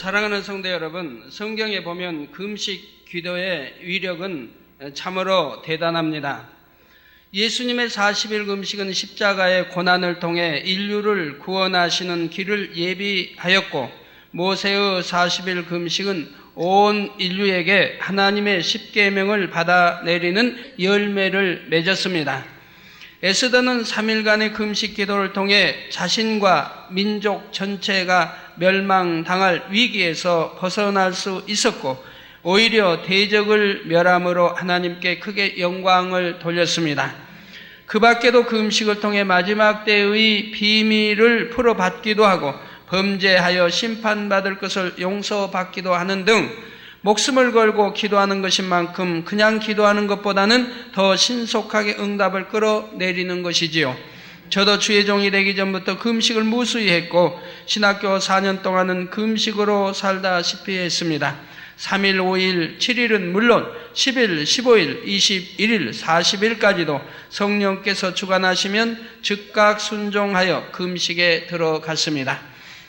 사랑하는 성도 여러분, 성경에 보면 금식 기도의 위력은 참으로 대단합니다. 예수님의 40일 금식은 십자가의 고난을 통해 인류를 구원하시는 길을 예비하였고, 모세의 40일 금식은 온 인류에게 하나님의 십계명을 받아내리는 열매를 맺었습니다. 에스더는 3일간의 금식 기도를 통해 자신과 민족 전체가 멸망당할 위기에서 벗어날 수 있었고, 오히려 대적을 멸함으로 하나님께 크게 영광을 돌렸습니다. 그 밖에도 금식을 통해 마지막 때의 비밀을 풀어받기도 하고, 범죄하여 심판받을 것을 용서받기도 하는 등 목숨을 걸고 기도하는 것인 만큼 그냥 기도하는 것보다는 더 신속하게 응답을 끌어내리는 것이지요. 저도 주의 종이 되기 전부터 금식을 무수히 했고, 신학교 4년 동안은 금식으로 살다시피 했습니다. 3일, 5일, 7일은 물론 10일, 15일, 21일, 40일까지도 성령께서 주관하시면 즉각 순종하여 금식에 들어갔습니다.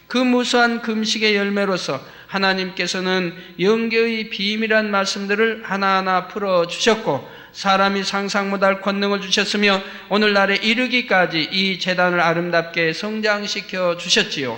그 무수한 금식의 열매로서 하나님께서는 영계의 비밀한 말씀들을 하나하나 풀어주셨고, 사람이 상상 못할 권능을 주셨으며 오늘날에 이르기까지 이 제단을 아름답게 성장시켜 주셨지요.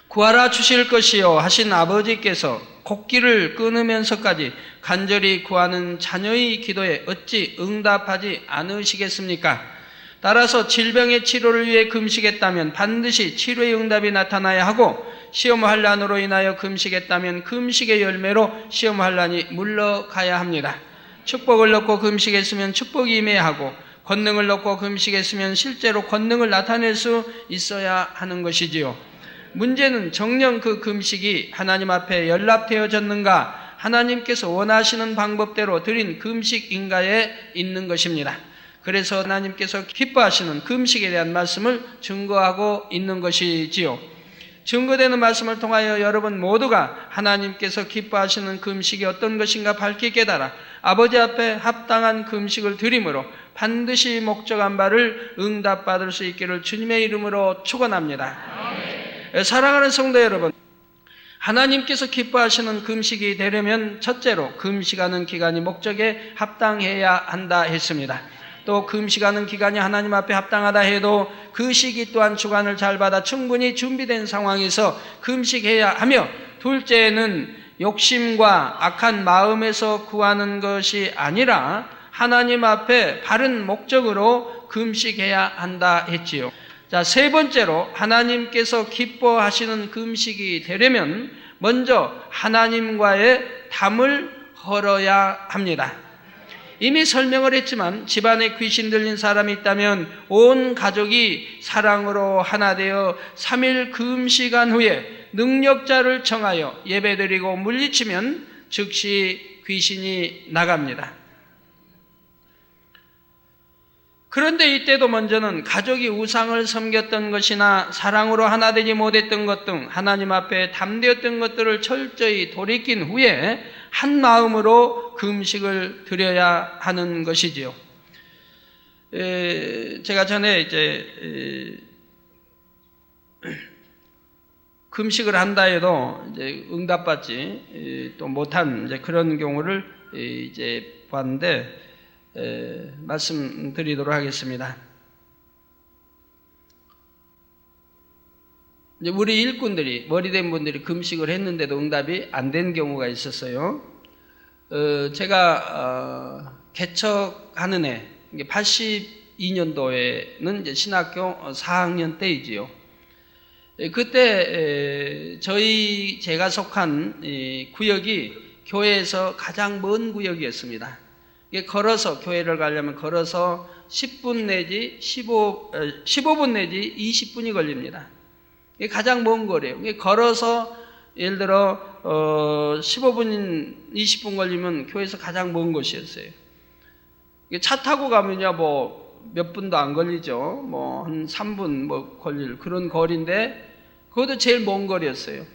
구하라 주실 것이요 하신 아버지께서 곡기를 끊으면서까지 간절히 구하는 자녀의 기도에 어찌 응답하지 않으시겠습니까? 따라서 질병의 치료를 위해 금식했다면 반드시 치료의 응답이 나타나야 하고, 시험 환난으로 인하여 금식했다면 금식의 열매로 시험 환난이 물러가야 합니다. 축복을 넣고 금식했으면 축복이 임해야 하고, 권능을 넣고 금식했으면 실제로 권능을 나타낼 수 있어야 하는 것이지요. 문제는 정녕 그 금식이 하나님 앞에 연락되어졌는가, 하나님께서 원하시는 방법대로 드린 금식인가에 있는 것입니다. 그래서 하나님께서 기뻐하시는 금식에 대한 말씀을 증거하고 있는 것이지요. 증거되는 말씀을 통하여 여러분 모두가 하나님께서 기뻐하시는 금식이 어떤 것인가 밝히 깨달아 아버지 앞에 합당한 금식을 드림으로 반드시 목적한 바를 응답받을 수 있기를 주님의 이름으로 축원합니다. 사랑하는 성도 여러분, 하나님께서 기뻐하시는 금식이 되려면 첫째로 금식하는 기간이 목적에 합당해야 한다 했습니다. 또 금식하는 기간이 하나님 앞에 합당하다 해도 그 시기 또한 주관을 잘 받아 충분히 준비된 상황에서 금식해야 하며, 둘째는 욕심과 악한 마음에서 구하는 것이 아니라 하나님 앞에 바른 목적으로 금식해야 한다 했지요. 자, 세 번째로 하나님께서 기뻐하시는 금식이 되려면 먼저 하나님과의 담을 헐어야 합니다. 이미 설명을 했지만 집안에 귀신 들린 사람이 있다면 온 가족이 사랑으로 하나 되어 3일 금식한 후에 능력자를 청하여 예배드리고 물리치면 즉시 귀신이 나갑니다. 그런데 이때도 먼저는 가족이 우상을 섬겼던 것이나 사랑으로 하나 되지 못했던 것 등 하나님 앞에 담대었던 것들을 철저히 돌이킨 후에 한 마음으로 금식을 드려야 하는 것이지요. 제가 전에 금식을 한다 해도 응답받지 또 못한 그런 경우를 봤는데, 말씀드리도록 하겠습니다. 우리 일꾼들이, 머리된 분들이 금식을 했는데도 응답이 안 된 경우가 있었어요. 제가 개척하는 해 82년도에는 이제 신학교 4학년 때이지요. 그때 제가 속한 구역이 교회에서 가장 먼 구역이었습니다. 걸어서 교회를 가려면 걸어서 10분 내지 15분 내지 20분이 걸립니다. 이게 가장 먼 거리예요. 걸어서 예를 들어 15분, 20분 걸리면 교회에서 가장 먼 곳이었어요. 차 타고 가면요, 몇 분도 안 걸리죠. 한 3분 걸릴 그런 거리인데, 그것도 제일 먼 거리였어요.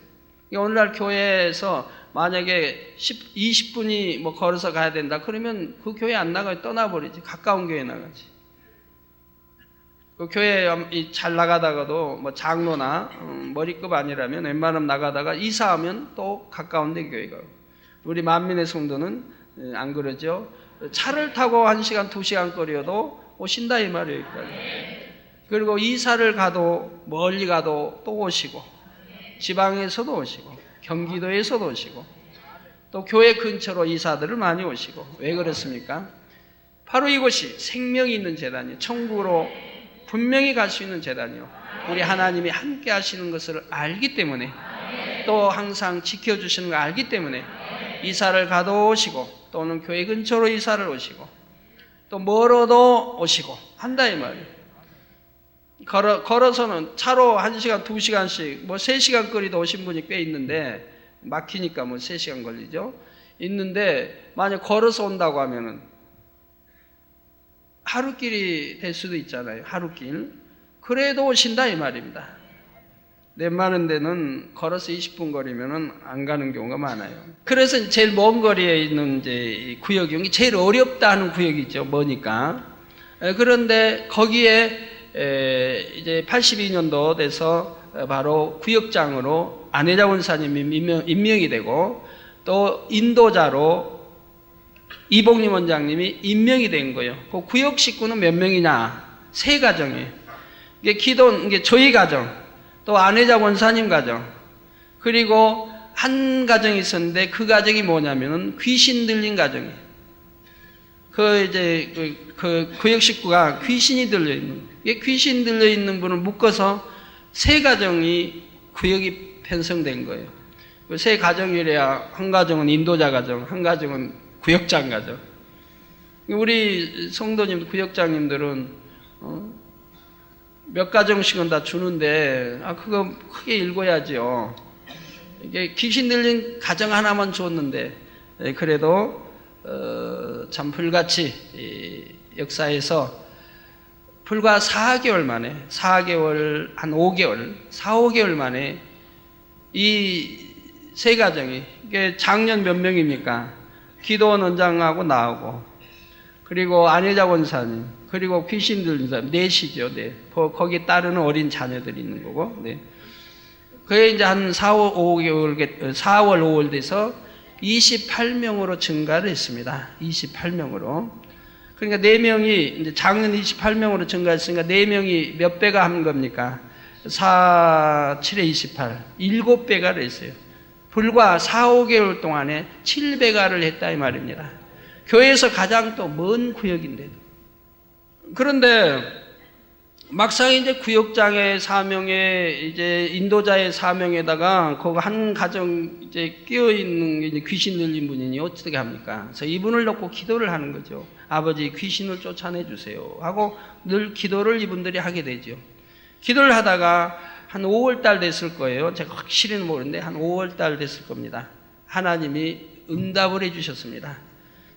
오늘날 교회에서 만약에 20분이 걸어서 가야 된다 그러면 그 교회 안 나가요. 떠나버리지. 가까운 교회 나가지. 그 교회 잘 나가다가도 뭐 장로나 머리급 아니라면 웬만하면 나가다가 이사하면 또 가까운데 교회가. 우리 만민의 성도는 안 그러죠. 차를 타고 1시간 2시간 거리여도 오신다 이 말이에요. 여기까지. 그리고 이사를 가도 멀리 가도 또 오시고, 지방에서도 오시고, 경기도에서도 오시고, 또 교회 근처로 이사들을 많이 오시고. 왜 그렇습니까? 바로 이곳이 생명이 있는 제단이에요. 천국으로 분명히 갈 수 있는 제단이요. 우리 하나님이 함께 하시는 것을 알기 때문에, 또 항상 지켜주시는 걸 알기 때문에 이사를 가도 오시고, 또는 교회 근처로 이사를 오시고, 또 멀어도 오시고 한다 이 말이에요. 걸어서는 차로 1시간 2시간씩 뭐 3시간 거리도 오신 분이 꽤 있는데, 막히니까 뭐 3시간 걸리죠. 있는데 만약 걸어서 온다고 하면은 하루길이 될 수도 있잖아요. 하루길. 그래도 오신다 이 말입니다. 웬만한 데는 걸어서 20분 거리면은 안 가는 경우가 많아요. 그래서 제일 먼 거리에 있는 이제 구역이 제일 어렵다 하는 구역이죠. 뭐니까. 그런데 거기에 이제 82년도 돼서 바로 구역장으로 안혜자 원사님이 임명이 되고, 또 인도자로 이복림 원장님이 임명이 된 거예요. 그 구역 식구는 몇 명이냐? 3가정이에요. 이게 저희 가정, 또 안혜자 원사님 가정, 그리고 한 가정이 있었는데 그 가정이 뭐냐면은 귀신 들린 가정이에요. 그 구역 식구가 귀신이 들려 있는, 귀신 들려 있는 분을 묶어서 3가정이 구역이 편성된 거예요. 그 3가정이래야 한 가정은 인도자 가정, 한 가정은 구역장 가정. 우리 성도님, 구역장님들은 몇 가정씩은 다 주는데, 그거 크게 읽어야지요. 이게 귀신 들린 가정 하나만 줬는데, 그래도 참 불같이 역사에서 불과 4개월 만에, 4개월, 한 5개월, 4, 5개월 만에 이 3가정이, 이게 작년 몇 명입니까? 기도원 원장하고 나오고, 그리고 안혜자 원사님, 그리고 귀신 들린 사람, 넷이죠. 네. 거기에 따르는 어린 자녀들이 있는 거고, 네. 그게 이제 한 4월, 5월 돼서 28명으로 증가를 했습니다. 28명으로. 그러니까 4명이, 이제 작년 28명으로 증가했으니까 4명이 몇 배가 한 겁니까? 4, 7에 28. 7배가 했어요. 불과 4, 5개월 동안에 7배가를 했다 이 말입니다. 교회에서 가장 또 먼 구역인데도. 그런데 막상 이제 구역장의 사명에, 이제 인도자의 사명에다가 거기 한 가정 이제 끼어 있는 귀신 들린 분이니 어떻게 합니까? 그래서 이분을 놓고 기도를 하는 거죠. 아버지 귀신을 쫓아내 주세요 하고 늘 기도를 이분들이 하게 되죠. 기도를 하다가 한 5월달 됐을 거예요. 제가 확실히는 모르는데 한 5월달 됐을 겁니다. 하나님이 응답을 해주셨습니다.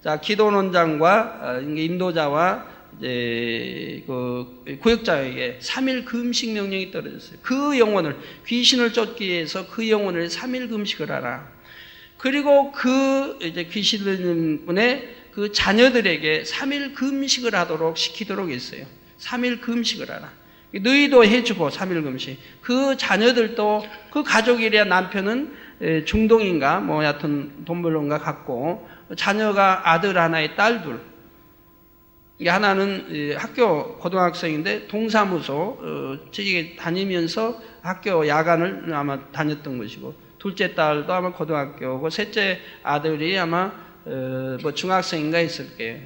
자, 기도원장과 인도자와 이제 그 구역장에게 3일 금식 명령이 떨어졌어요. 그 영혼을, 귀신을 쫓기 위해서 그 영혼을 3일 금식을 하라. 그리고 그 이제 귀신 들린 분의 그 자녀들에게 3일 금식을 하도록 시키도록 했어요. 3일 금식을 하라. 너희도 해주고 3일 금식. 그 자녀들도, 그 가족이래야 남편은 중동인가 뭐 여하튼 돈벌론가 같고, 자녀가 아들 하나에 딸 둘. 이게 하나는 학교 고등학생인데 동사무소 저기 다니면서 학교 야간을 아마 다녔던 것이고, 둘째 딸도 아마 고등학교고, 셋째 아들이 아마 뭐 중학생인가 했을 거예요.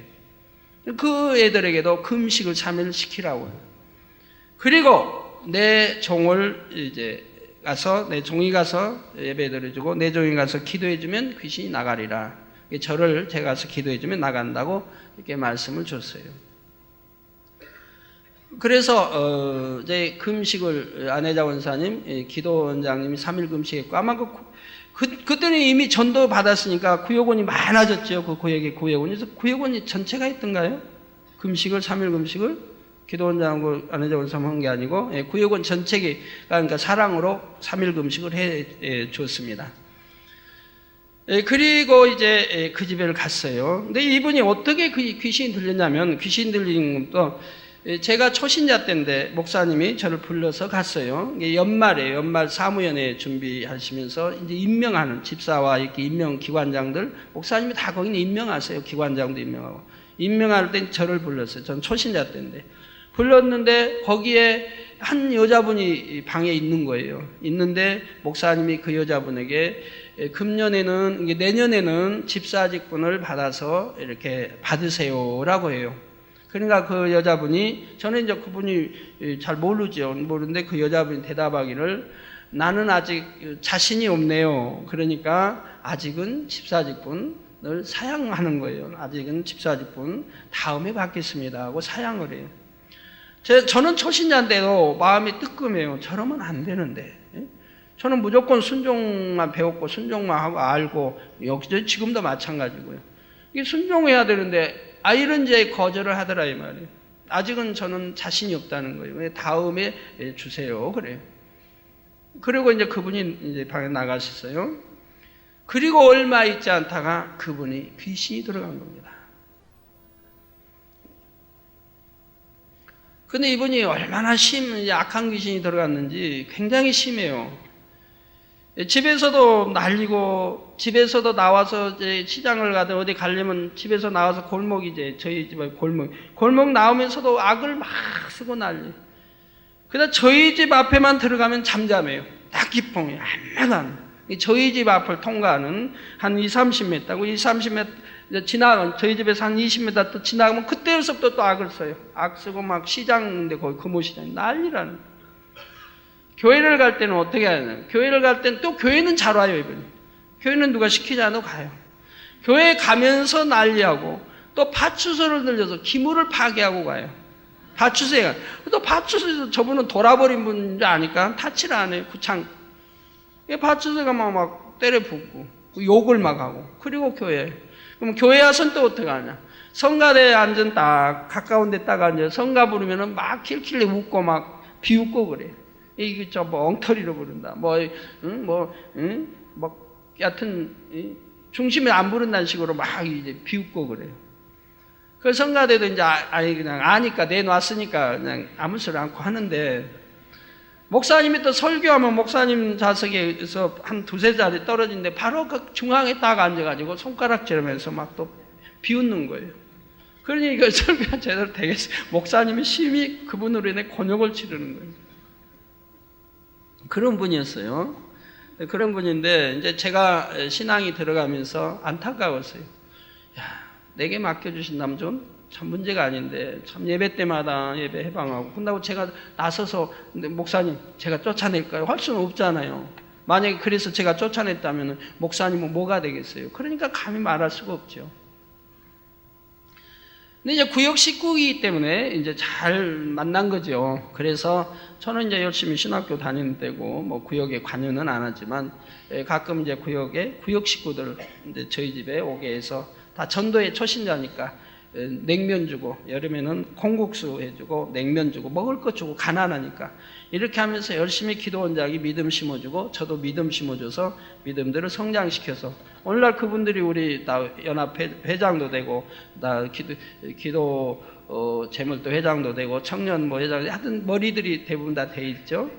그 애들에게도 금식을 3일 시키라고 해요. 그리고 내 종을 이제 가서, 내 종이 가서 예배드려주고 내 종이 가서 기도해주면 귀신이 나가리라. 저를 제가 가서 기도해주면 나간다고 이렇게 말씀을 줬어요. 그래서 이제 금식을 안혜자 원사님, 기도 원장님이 3일 금식했고, 아마 그때는 이미 전도 받았으니까 구역원이 많아졌죠. 그 구역의 구역원이. 그래서 구역원이 전체가 했던가요? 금식을, 3일 금식을? 기도원장하고 안혜자 원사님 한 게 아니고, 구역원 전체가, 그러니까 사랑으로 3일 금식을 해 줬습니다. 그리고 이제 그 집에 갔어요. 근데 이분이 어떻게 그 귀신이 들렸냐면, 귀신 들린 것도 제가 초신자 때인데 목사님이 저를 불러서 갔어요. 이게 연말에 연말 사무연회 준비하시면서 이제 임명하는 집사와 이렇게 임명 기관장들 목사님이 다 거기는 임명하세요. 기관장도 임명하고 임명할 때 저를 불렀어요. 전 초신자 때인데 불렀는데 거기에 한 여자분이 방에 있는 거예요. 있는데 목사님이 그 여자분에게 금년에는 내년에는 집사직분을 받아서 이렇게 받으세요라고 해요. 그러니까 그 여자분이 저는 이제 그분이 잘 모르는데 그 여자분이 대답하기를 나는 아직 자신이 없네요. 그러니까 아직은 집사직분을 사양하는 거예요. 아직은 집사직분 다음에 받겠습니다 하고 사양을 해요. 저는 초신자인데도 마음이 뜨끔해요. 저러면 안 되는데. 저는 무조건 순종만 배웠고 순종만 하고 알고 역시 지금도 마찬가지고요. 이게 순종해야 되는데 이런 제 거절을 하더라 이 말이에요. 아직은 저는 자신이 없다는 거예요. 다음에 주세요. 그래요. 그리고 이제 그분이 이제 방에 나가셨어요. 그리고 얼마 있지 않다가 그분이 귀신이 들어간 겁니다. 근데 이분이 얼마나 악한 귀신이 들어갔는지 굉장히 심해요. 집에서도 날리고, 집에서도 나와서 이제 시장을 가든 어디 가려면 집에서 나와서 골목이제, 저희 집에 골목 나오면서도 악을 막 쓰고 난리. 그다음 저희 집 앞에만 들어가면 잠잠해요. 딱 기풍이 아무도 안 해요. 저희 집 앞을 통과하는 한 20-30m, 20-30m 지나가면 저희 집에서 한 20m 또 지나가면 그때서부터 또 악을 써요. 악 쓰고 막 시장인데 거기 금호시장 난리라는 거예요. 교회를 갈 때는 어떻게 하냐? 교회를 갈 때는 또 교회는 잘 와요, 이분이. 교회는 누가 시키지 않아도 가요. 교회 가면서 난리하고 또 파출소를 들려서 기물을 파괴하고 가요. 파출소에 가요. 또 파출소에서 저분은 돌아버린 분인 줄 아니까 타치를 안 해요, 구창. 파출소가 막 때려 붓고 욕을 막 하고 그리고 교회. 그럼 교회 와서는 또 어떻게 하냐? 성가대에 앉은 딱 가까운 데 딱 앉아서 성가 부르면은 막 킬킬이 웃고 막 비웃고 그래. 이게 뭐 엉터리로 부른다. 여하튼 중심에 안 부른다는 식으로 막 이제 비웃고 그래요. 그 성가대도 이제 그냥 아니까 내놨으니까 그냥 아무 소리 않고 하는데 목사님이 또 설교하면 목사님 좌석에서 한 2-3자리 떨어진데 바로 그 중앙에 딱 앉아가지고 손가락질하면서 막 또 비웃는 거예요. 그러니 이거 설교가 제대로 되겠어요. 목사님이 심히 그분으로 인해 곤욕을 치르는 거예요. 그런 분이었어요. 그런 분인데 이제 제가 신앙이 들어가면서 안타까웠어요. 야, 내게 맡겨주신 남존 참 문제가 아닌데 참 예배 때마다 예배 해방하고 그런다고 제가 나서서 목사님 제가 쫓아낼까요? 할 수는 없잖아요. 만약에 그래서 제가 쫓아냈다면 목사님은 뭐가 되겠어요? 그러니까 감히 말할 수가 없죠. 근데 이제 구역 식구이기 때문에 이제 잘 만난 거죠. 그래서 저는 이제 열심히 신학교 다니는 때고 뭐 구역에 관여는 안 하지만 가끔 이제 구역 식구들 이제 저희 집에 오게 해서 다 전도의 초신자니까 냉면 주고 여름에는 콩국수 해주고 냉면 주고 먹을 것 주고 가난하니까 이렇게 하면서 열심히 기도원 자기 믿음 심어주고 저도 믿음 심어줘서 믿음들을 성장시켜서 오늘날 그분들이 우리 다 연합 회장도 되고 다 기도 재물도 회장도 되고 청년 뭐 회장 하여튼 머리들이 대부분 다 돼 있죠.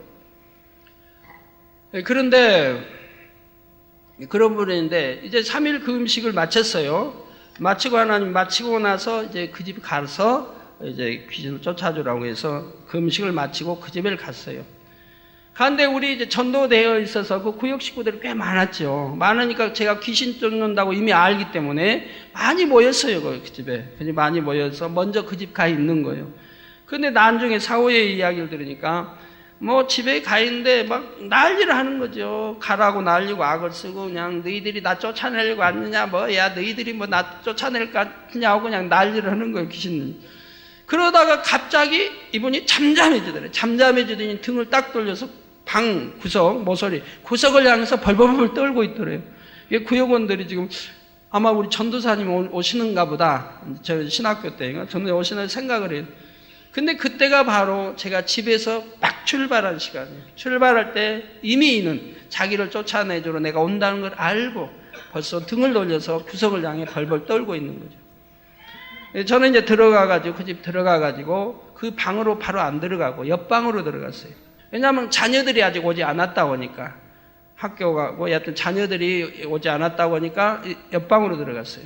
그런데 그런 분인데 이제 3일 그 음식을 마쳤어요. 마치고 나서 이제 그 집 가서 이제 귀신을 쫓아주라고 해서 그 음식을 마치고 그 집에 갔어요. 그런데 우리 이제 전도되어 있어서 그 구역 식구들이 꽤 많았죠. 많으니까 제가 귀신 쫓는다고 이미 알기 때문에 많이 모였어요. 그 집에. 많이 모여서 먼저 그 집 가 있는 거예요. 근데 나중에 사후의 이야기를 들으니까 뭐 집에 가 있는데 막 난리를 하는 거죠. 가라고 날리고 악을 쓰고 그냥 너희들이 나 쫓아내려고 왔느냐 뭐야 너희들이 뭐 나 쫓아낼 거냐고 그냥 난리를 하는 거예요. 귀신은. 그러다가 갑자기 이분이 잠잠해지더래요. 잠잠해지더니 등을 딱 돌려서 방 구석 모서리 구석을 향해서 벌벌벌 떨고 있더래요. 이게 구역원들이 지금 아마 우리 전도사님 오시는가 보다. 저 신학교 때인가 전도사 오시는 생각을 해요. 근데 그때가 바로 제가 집에서 막 출발한 시간이에요. 출발할 때 이미 이는 자기를 쫓아내주러 내가 온다는 걸 알고 벌써 등을 돌려서 구석을 향해 벌벌 떨고 있는 거죠. 저는 이제 들어가가지고, 그 집 들어가가지고, 그 방으로 바로 안 들어가고, 옆방으로 들어갔어요. 왜냐하면 자녀들이 아직 오지 않았다고 하니까, 학교가, 뭐, 여하튼 자녀들이 오지 않았다고 하니까, 옆방으로 들어갔어요.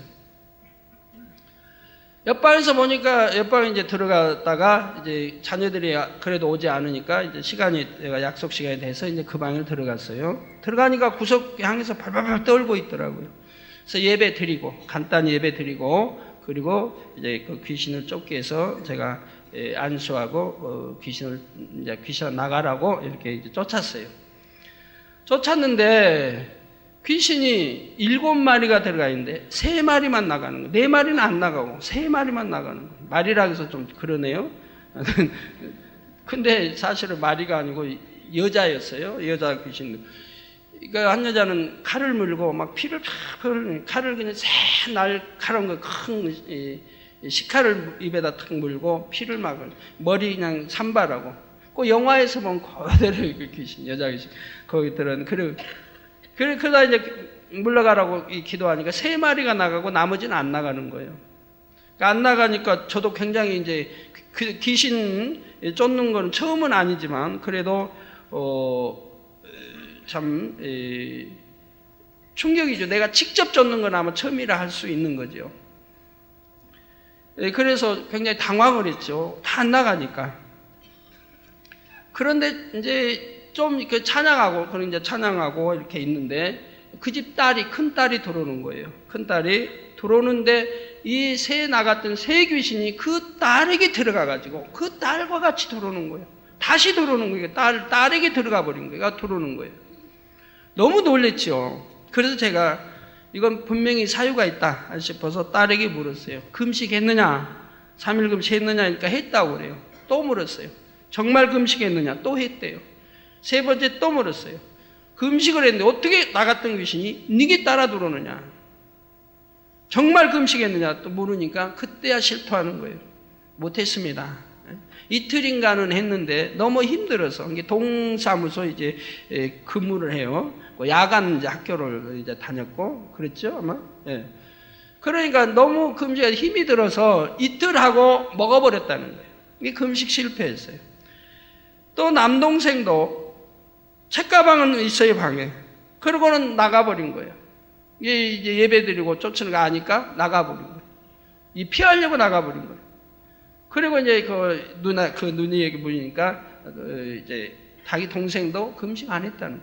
옆방에서 보니까, 옆방에 이제 들어갔다가, 이제 자녀들이 그래도 오지 않으니까, 이제 시간이, 내가 약속 시간이 돼서 이제 그 방에 들어갔어요. 들어가니까 구석 향해서 발발발 떨고 있더라고요. 그래서 예배 드리고, 간단히 예배 드리고, 그리고 이제 그 귀신을 쫓기 위해서 제가 안수하고, 귀신 나가라고 이렇게 이제 쫓았어요. 쫓았는데, 귀신이 7마리가 들어가 있는데 3마리만 나가는 거예요. 4마리는 안 나가고 3마리만 나가는 거예요. 말이라 해서 좀 그러네요. 근데 사실은 마리가 아니고 여자였어요. 여자 귀신. 그러니까 한 여자는 칼을 물고 막 피를 팍 흘리는, 칼을 그냥 새 날카로운 거 큰 식칼을 입에다 탁 물고 피를 막 머리 그냥 산발하고. 그 영화에서 보면 그대로 그 귀신, 여자 귀신 거기 들은 그러다 이제 물러가라고 기도하니까 3마리가 나가고 나머지는 안 나가는 거예요. 그러니까 안 나가니까 저도 굉장히 이제 그 귀신 쫓는 건 처음은 아니지만 그래도 참 충격이죠. 내가 직접 쫓는 건 아마 처음이라 할 수 있는 거죠. 그래서 굉장히 당황을 했죠. 다 안 나가니까. 그런데 이제 좀 그 찬양하고, 그런 이제 찬양하고 이렇게 있는데, 그 집 딸이, 큰 딸이 들어오는 거예요. 큰 딸이 들어오는데, 이 새 나갔던 새 귀신이 그 딸에게 들어가가지고, 그 딸과 같이 들어오는 거예요. 다시 들어오는 거예요. 딸에게 들어가 버린 거예요. 들어오는 거예요. 너무 놀랬죠. 그래서 제가, 이건 분명히 사유가 있다 싶어서 딸에게 물었어요. 금식했느냐? 3일 금식했느냐? 그러니까 했다고 그래요. 또 물었어요. 정말 금식했느냐? 또 했대요. 3번째 또 물었어요. 금식을 했는데 어떻게 나갔던 귀신이 네게 따라 들어오느냐? 정말 금식했느냐? 또 물으니까 그때야 실토하는 거예요. 못했습니다. 이틀인가는 했는데 너무 힘들어서 동사무소 이제 근무를 해요. 야간 이제 학교를 이제 다녔고 그랬죠 아마. 예. 그러니까 너무 금식에 힘이 들어서 이틀 하고 먹어버렸다는 거예요. 이게 금식 실패했어요. 또 남동생도 책가방은 있어요, 방에. 그러고는 나가버린 거예요. 이제 예배 드리고 쫓는 거 아니까 나가버린 거예요. 이 피하려고 나가버린 거예요. 그리고 이제 그 누니에게 물으니까, 이제 자기 동생도 금식 안 했다는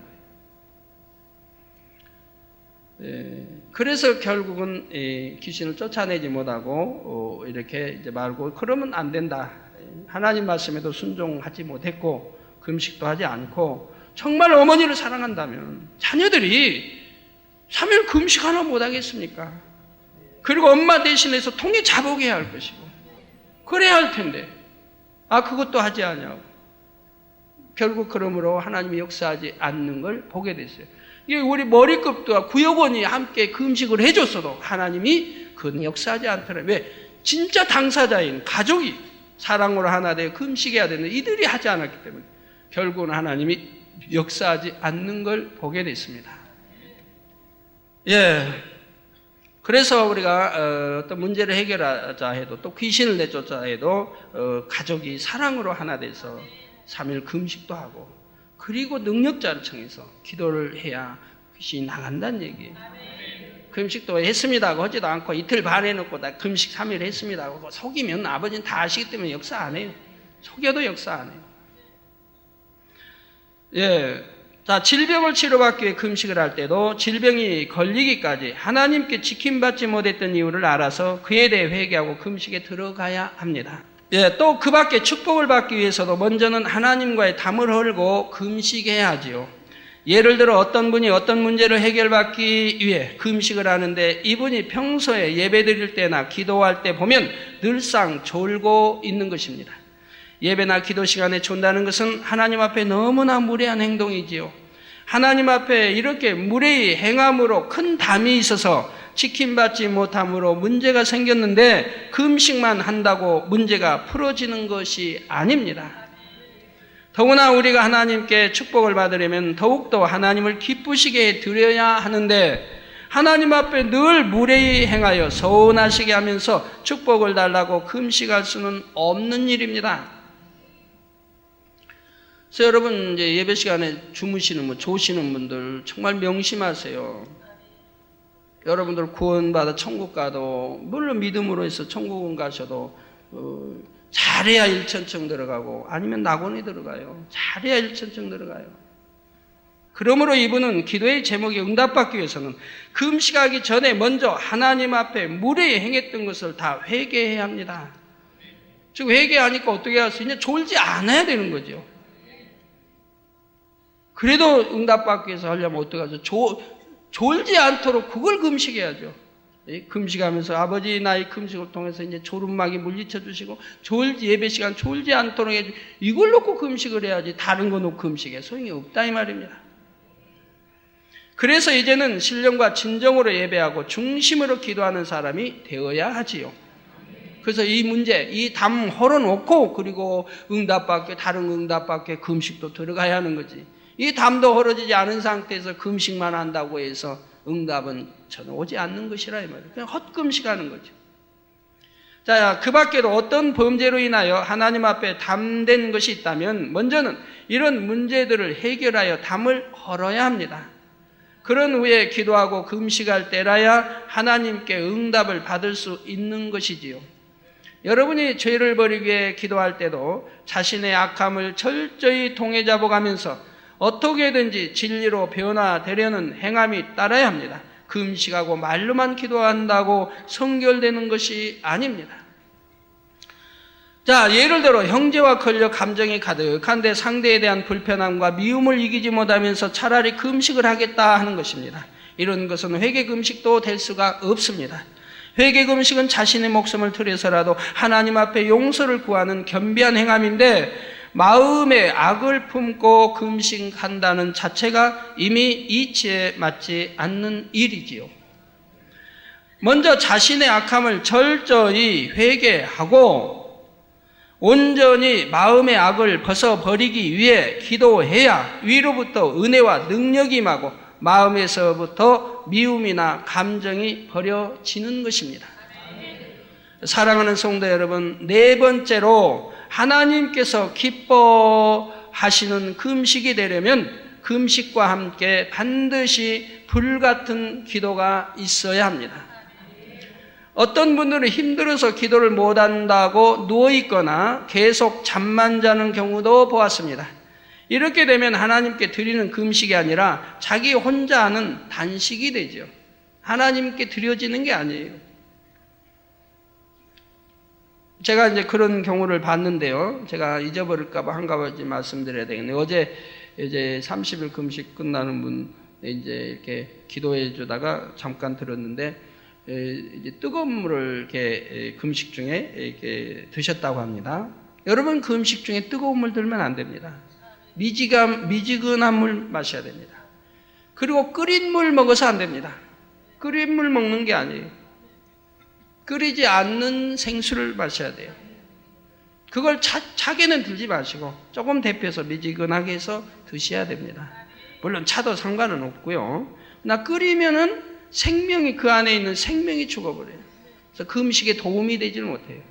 거예요. 그래서 결국은 귀신을 쫓아내지 못하고, 이렇게 이제 말고, 그러면 안 된다. 하나님 말씀에도 순종하지 못했고, 금식도 하지 않고, 정말 어머니를 사랑한다면 자녀들이 3일 금식 하나 못하겠습니까? 그리고 엄마 대신해서 통에 자복해야 할 것이고 그래야 할 텐데 그것도 하지 않냐고. 결국 그러므로 하나님이 역사하지 않는 걸 보게 됐어요. 이게 우리 머리급도 구역원이 함께 금식을 해줬어도 하나님이 그건 역사하지 않더라. 왜? 진짜 당사자인 가족이 사랑으로 하나 되어 금식해야 되는데 이들이 하지 않았기 때문에 결국은 하나님이 역사하지 않는 걸 보게 됐습니다. 예. 그래서 우리가 어떤 문제를 해결하자 해도 또 귀신을 내쫓자 해도 가족이 사랑으로 하나 돼서 3일 금식도 하고 그리고 능력자를 청해서 기도를 해야 귀신이 나간다는 얘기예요. 금식도 했습니다 하고 하지도 않고 이틀 반 해놓고 나 금식 3일 했습니다 하고 속이면 아버지는 다 아시기 때문에 역사 안 해요. 속여도 역사 안 해요. 예. 자, 질병을 치료받기 위해 금식을 할 때도 질병이 걸리기까지 하나님께 지킴받지 못했던 이유를 알아서 그에 대해 회개하고 금식에 들어가야 합니다. 예, 또 그 밖에 축복을 받기 위해서도 먼저는 하나님과의 담을 헐고 금식해야 하지요. 예를 들어 어떤 분이 어떤 문제를 해결받기 위해 금식을 하는데 이분이 평소에 예배 드릴 때나 기도할 때 보면 늘상 졸고 있는 것입니다. 예배나 기도 시간에 존다는 것은 하나님 앞에 너무나 무례한 행동이지요. 하나님 앞에 이렇게 무례히 행함으로 큰 담이 있어서 지킴받지 못함으로 문제가 생겼는데 금식만 한다고 문제가 풀어지는 것이 아닙니다. 더구나 우리가 하나님께 축복을 받으려면 더욱더 하나님을 기쁘시게 드려야 하는데 하나님 앞에 늘 무례히 행하여 서운하시게 하면서 축복을 달라고 금식할 수는 없는 일입니다. 그래서 여러분 이제 예배 시간에 주무시는 조시는 분들 정말 명심하세요. 여러분들 구원받아 천국 가도 물론 믿음으로 해서 천국은 가셔도 잘해야 일천층 들어가고 아니면 낙원에 들어가요. 잘해야 일천층 들어가요. 그러므로 이분은 기도의 제목에 응답받기 위해서는 금식하기 전에 먼저 하나님 앞에 무례히 행했던 것을 다 회개해야 합니다. 즉 회개하니까 어떻게 할수 있냐? 졸지 않아야 되는 거죠. 그래도 응답받기 위해서 하려면 어떻게 하죠? 졸지 않도록 그걸 금식해야죠. 금식하면서 아버지 나의 금식을 통해서 이제 졸음막이 물리쳐 주시고 예배 시간 졸지 않도록 해주시고 이걸 놓고 금식을 해야지 다른 거 놓고 금식해 소용이 없다 이 말입니다. 그래서 이제는 신령과 진정으로 예배하고 중심으로 기도하는 사람이 되어야 하지요. 그래서 이 문제, 이 담 헐어놓고 그리고 응답받게 다른 응답받게 금식도 들어가야 하는 거지. 이 담도 헐어지지 않은 상태에서 금식만 한다고 해서 응답은 전혀 오지 않는 것이라 이 말이에요. 그냥 헛금식하는 거죠. 자, 그 밖에도 어떤 범죄로 인하여 하나님 앞에 담된 것이 있다면 먼저는 이런 문제들을 해결하여 담을 헐어야 합니다. 그런 후에 기도하고 금식할 때라야 하나님께 응답을 받을 수 있는 것이지요. 여러분이 죄를 버리기 위해 기도할 때도 자신의 악함을 철저히 통해잡아가면서 어떻게든지 진리로 변화되려는 행함이 따라야 합니다. 금식하고 말로만 기도한다고 성결되는 것이 아닙니다. 자, 예를 들어 형제와 걸려 감정이 가득한데 상대에 대한 불편함과 미움을 이기지 못하면서 차라리 금식을 하겠다 하는 것입니다. 이런 것은 회개 금식도 될 수가 없습니다. 회개 금식은 자신의 목숨을 들여서라도 하나님 앞에 용서를 구하는 겸비한 행함인데 마음에 악을 품고 금식한다는 자체가 이미 이치에 맞지 않는 일이지요. 먼저 자신의 악함을 철저히 회개하고 온전히 마음의 악을 벗어버리기 위해 기도해야 위로부터 은혜와 능력이 임하고 마음에서부터 미움이나 감정이 버려지는 것입니다. 사랑하는 성도 여러분, 네 번째로 하나님께서 기뻐하시는 금식이 되려면 금식과 함께 반드시 불같은 기도가 있어야 합니다. 어떤 분들은 힘들어서 기도를 못한다고 누워있거나 계속 잠만 자는 경우도 보았습니다. 이렇게 되면 하나님께 드리는 금식이 아니라 자기 혼자 하는 단식이 되죠. 하나님께 드려지는 게 아니에요. 제가 이제 그런 경우를 봤는데요. 제가 잊어버릴까봐 한 가지 말씀드려야 되겠네요. 어제 이제 30일 금식 끝나는 분 이제 이렇게 기도해 주다가 잠깐 들었는데 이제 뜨거운 물을 이렇게 금식 중에 이렇게 드셨다고 합니다. 여러분 금식 중에 뜨거운 물 들면 안 됩니다. 미지근한 물 마셔야 됩니다. 그리고 끓인 물 먹어서 안 됩니다. 끓인 물 먹는 게 아니에요. 끓이지 않는 생수를 마셔야 돼요. 그걸 차게는 들지 마시고 조금 데펴서 미지근하게 해서 드셔야 됩니다. 물론 차도 상관은 없고요. 나 끓이면은 생명이 그 안에 있는 생명이 죽어버려요. 그래서 금식에 도움이 되지는 못해요.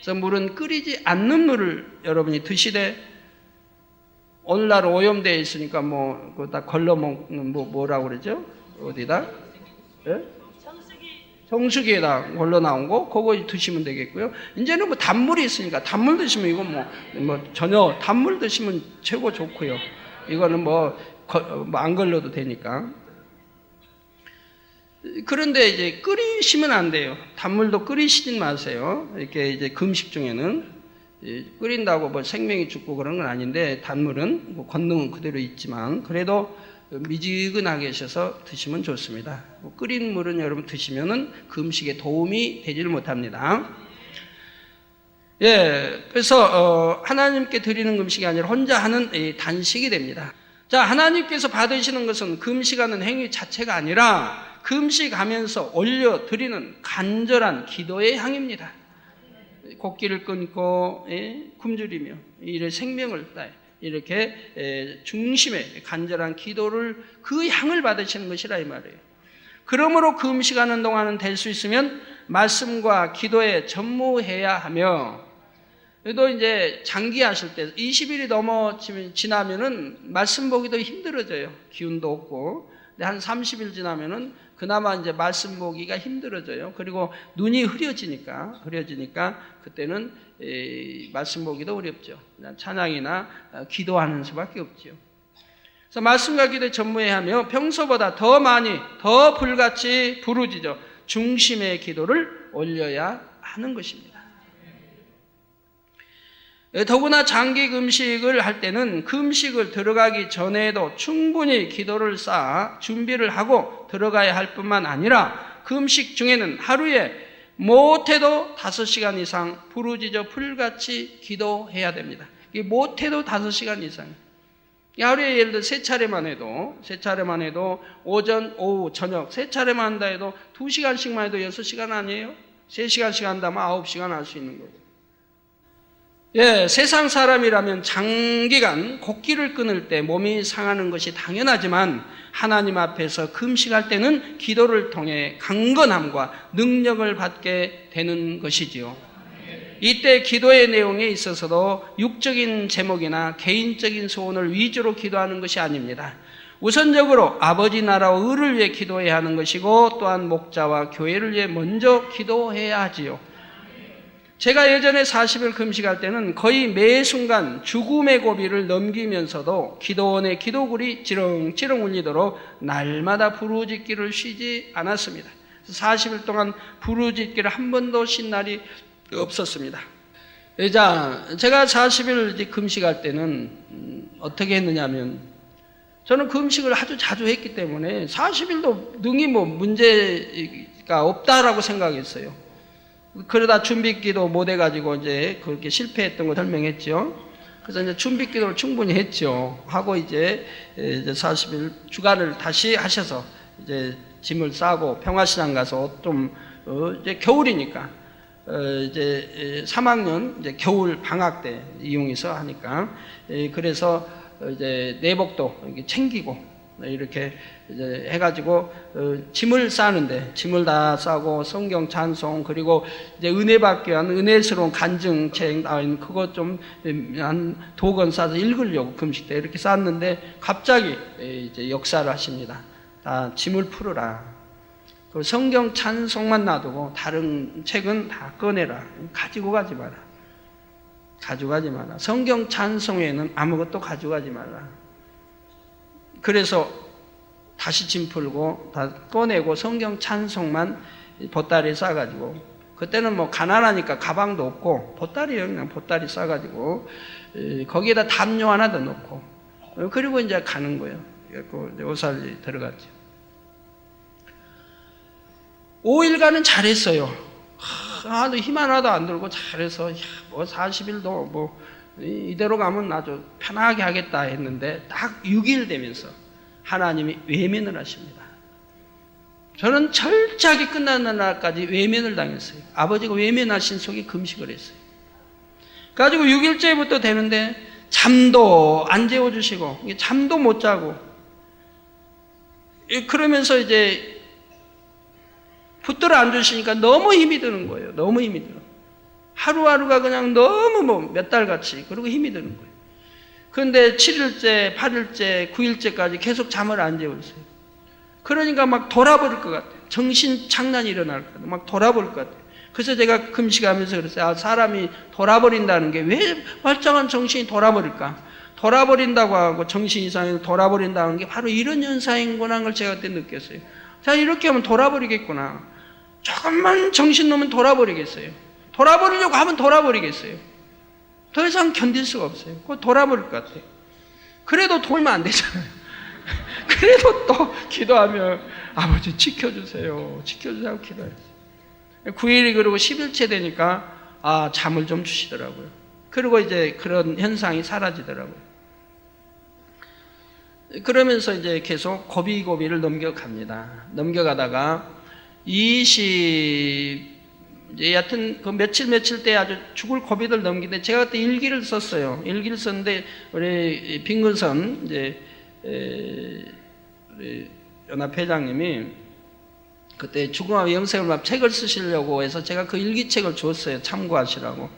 그래서 물은 끓이지 않는 물을 여러분이 드시되 오늘날 오염되어 있으니까 뭐 다 걸러 먹는 뭐라고 그러죠? 어디다? 예? 정수기에다 걸러 나온 거 그거 드시면 되겠고요. 이제는 뭐 단물이 있으니까 단물 드시면 이건 뭐 전혀 단물 드시면 최고 좋고요. 이거는 뭐 안 걸러도 되니까. 그런데 이제 끓이시면 안 돼요. 단물도 끓이시진 마세요. 이렇게 이제 금식 중에는 끓인다고 뭐 생명이 죽고 그런 건 아닌데 단물은 뭐 권능은 그대로 있지만 그래도 미지근하게 하셔서 드시면 좋습니다. 끓인 물은 여러분 드시면은 금식에 도움이 되지를 못합니다. 예, 그래서 하나님께 드리는 금식이 아니라 혼자 하는 단식이 됩니다. 자, 하나님께서 받으시는 것은 금식하는 행위 자체가 아니라 금식하면서 올려드리는 간절한 기도의 향입니다. 곡기를 끊고 굶주리며 이를 생명을 다해 이렇게 중심에 간절한 기도를 그 향을 받으시는 것이라 이 말이에요. 그러므로 금식하는 동안은 될 수 있으면 말씀과 기도에 전무해야 하며, 또 이제 장기 하실 때 20일이 지나면은 말씀 보기도 힘들어져요. 기운도 없고. 근데 한 30일 지나면은 그나마 이제 말씀 보기가 힘들어져요. 그리고 눈이 흐려지니까 그때는 말씀 보기도 어렵죠. 찬양이나 기도하는 수밖에 없죠. 그래서 말씀과 기도에 전무해야 하며 평소보다 더 많이, 더 불같이 부르짖어 중심의 기도를 올려야 하는 것입니다. 더구나 장기 금식을 할 때는 금식을 들어가기 전에도 충분히 기도를 쌓아 준비를 하고 들어가야 할 뿐만 아니라 금식 중에는 하루에 못해도 5시간 이상 부르짖어 불같이 기도해야 됩니다. 이게 못해도 5시간 이상. 하루에 예를 들어 3차례만 해도 오전, 오후, 저녁 3차례만 한다 해도 2시간씩만 해도 6시간 아니에요? 3시간씩 한다면 9시간 할 수 있는 거죠. 예, 세상 사람이라면 장기간 곡기를 끊을 때 몸이 상하는 것이 당연하지만 하나님 앞에서 금식할 때는 기도를 통해 강건함과 능력을 받게 되는 것이지요. 이때 기도의 내용에 있어서도 육적인 제목이나 개인적인 소원을 위주로 기도하는 것이 아닙니다. 우선적으로 아버지 나라와 의를 위해 기도해야 하는 것이고 또한 목자와 교회를 위해 먼저 기도해야 하지요. 제가 예전에 40일 금식할 때는 거의 매 순간 죽음의 고비를 넘기면서도 기도원의 기도굴이 지렁지렁 울리도록 날마다 부르짖기를 쉬지 않았습니다. 40일 동안 부르짖기를 한 번도 쉰 날이 없었습니다. 자, 제가 40일 금식할 때는 어떻게 했느냐면 저는 금식을 아주 자주 했기 때문에 40일도 능히 문제가 없다라고 생각했어요. 그러다 준비기도 못 해가지고 이제 그렇게 실패했던 거 설명했죠. 그래서 이제 준비기도를 충분히 했죠. 하고 이제 40일 주간을 다시 하셔서 이제 짐을 싸고 평화시장 가서 이제 겨울이니까 이제 3학년 이제 겨울 방학 때 이용해서 하니까 그래서 이제 내복도 이렇게 챙기고 이렇게 이제 해가지고 짐을 싸는데 짐을 다 싸고 성경 찬송 그리고 이제 은혜 받기 위한 은혜스러운 간증책 그거 좀 한 2권 싸서 읽으려고 금식 때 이렇게 쌌는데 갑자기 이제 역사를 하십니다. 다 짐을 풀어라. 그 성경 찬송만 놔두고 다른 책은 다 꺼내라. 가지고 가지 마라. 가져가지 마라. 성경 찬송에는 아무것도 가져가지 마라. 그래서 다시 짐 풀고 다 꺼내고 성경 찬송만 보따리에 싸가지고 그때는 뭐 가난하니까 가방도 없고 보따리에 그냥 보따리 싸가지고 거기에다 담요 하나 더 넣고 그리고 이제 가는 거예요. 그래서 오살리 들어갔죠. 5일간은 잘했어요. 하나도 힘 하나도 안 들고 잘해서 40일도 이대로 가면 아주 편하게 하겠다 했는데 딱 6일 되면서 하나님이 외면을 하십니다. 저는 철저하게 끝나는 날까지 외면을 당했어요. 아버지가 외면하신 속에 금식을 했어요. 그래가지고 6일째부터 되는데 잠도 안 재워주시고 잠도 못 자고 그러면서 이제 붙들어 앉으시니까 너무 힘이 드는 거예요. 너무 힘이 들어. 하루하루가 그냥 너무 몇 달같이 그리고 힘이 드는 거예요. 그런데 7일째, 8일째, 9일째까지 계속 잠을 안 재웠어요. 그러니까 막 돌아버릴 것 같아요. 정신 장난이 일어날 것 같아요. 막 돌아버릴 것 같아요. 그래서 제가 금식하면서 그랬어요. 사람이 돌아버린다는 게 왜 멀쩡한 정신이 돌아버릴까? 돌아버린다고 하고 정신 이상해서 돌아버린다는 게 바로 이런 현상이구나 하는 걸 제가 그때 느꼈어요. 자, 이렇게 하면 돌아버리겠구나. 조금만 정신 놓으면 돌아버리겠어요. 돌아버리려고 하면 돌아버리겠어요. 더 이상 견딜 수가 없어요. 그거 돌아버릴 것 같아요. 그래도 돌면 안 되잖아요. 그래도 또 기도하며 아버지 지켜주세요. 지켜주세요 하고 기도했어요. 9일이 그리고 10일째 되니까 잠을 좀 주시더라고요. 그리고 이제 그런 현상이 사라지더라고요. 그러면서 이제 계속 고비고비를 넘겨갑니다. 넘겨가다가 여하튼 그 며칠 때 아주 죽을 고비를 넘기는데 제가 그때 일기를 썼어요. 일기를 썼는데 우리 빈근선 이제 우리 연합회장님이 그때 죽음하고 영생을 책을 쓰시려고 해서 제가 그 일기책을 줬어요. 참고하시라고.